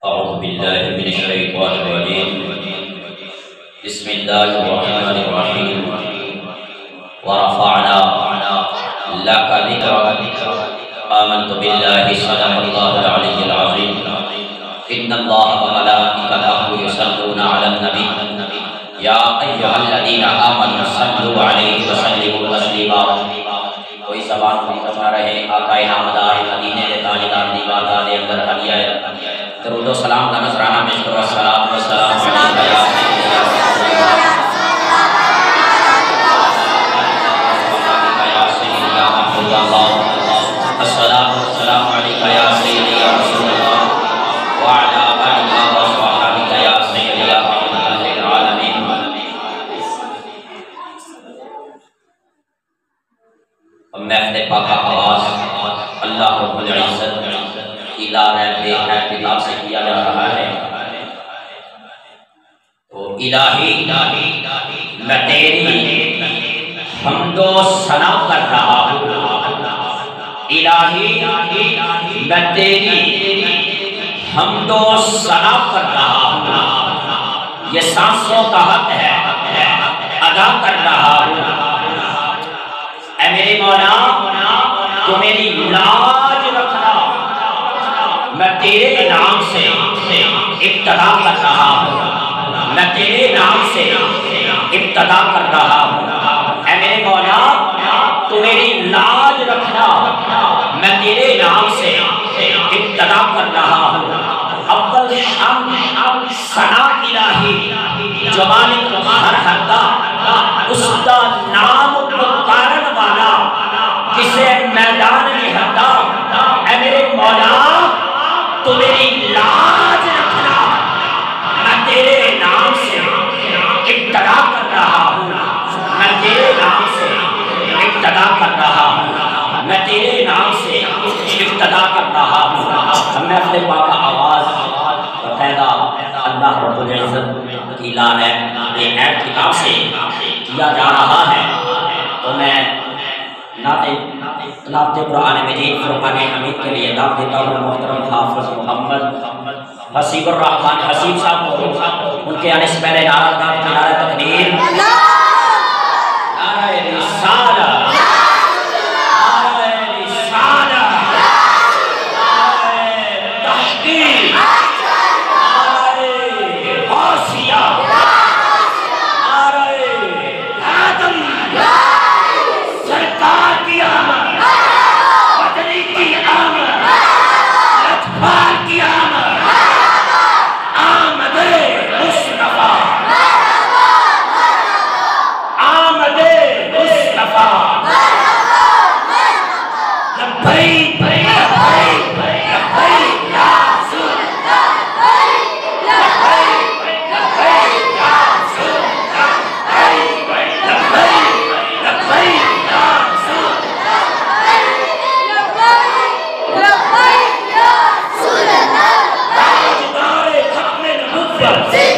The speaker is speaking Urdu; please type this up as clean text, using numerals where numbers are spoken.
أعوذ بالله من الشيطان الرجيم بسم الله الرحمن الرحيم ورفعنا لك ذكرك آمنت بالله صدق الله العلي العظيم إن الله وملائكته يصلون على النبي يا أيها الذين آمنوا صلوا عليه وسلموا تسليما کوئی زبان فرما رہے آقا نامدار مدینے دے تاجدار دی بارگاہ دے اندر حلیہ درود و سلام کا نذرانہ پیش کرو الصلاۃ والسلام علیکہ یا سیدی یا محمود اللہ الصلاۃ والسلام علیکہ یا سیدی یا رسول اللہ وعلی آلہ وصحبہ یا سیدی یا رحمۃ للعالمین۔ محفل پاک آواز اللہ رب العزت الہ بے حق کتاب سے کیا جا رہا ہے۔ تو الہی میں تیری حمد و ثنا کر رہا ہوں، الہی میں تیری حمد و ثنا کر رہا ہوں، یہ سانسوں کا حق ہے ادا کر رہا ہوں۔ اے میرے مولا تو میری لاج رکھنا، میں تیرے نام سے ابتدا کر رہا ہوں، میں تیرے نام سے ابتدا کر رہا ہوں۔ اے میرے مولا تو میری لاج رکھنا، میں تیرے نام سے ابتدا کر رہا ہوں۔ اول حمد ثنا الہی جو مالک ہر حدا، اس کا نام پکارن والا کسے میدان میں ہدا۔ اے میرے مولا تو میری لاج رکھنا، میں تیرے نام سے ابتدا کر رہا ہوں، میں تیرے نام سے ابتدا کر رہا ہوں، میں تیرے نام سے ابتدا کر رہا ہوں۔ ہم نے اپنے پاک آواز باقاعدہ اللہ رب العزت کی لعنت یہ ایک کتاب سے کیا جا رہا ہے، تو میں نعت قرآن مجید فرقان حمید کے لیے دعوت دیتا ہوں محترم حافظ محمد حسیب الرحمن حسیب صاحب کو، ان کے آنے سے پہلے نعرہ تکبیر، نعرہ رسالہ، Yeah.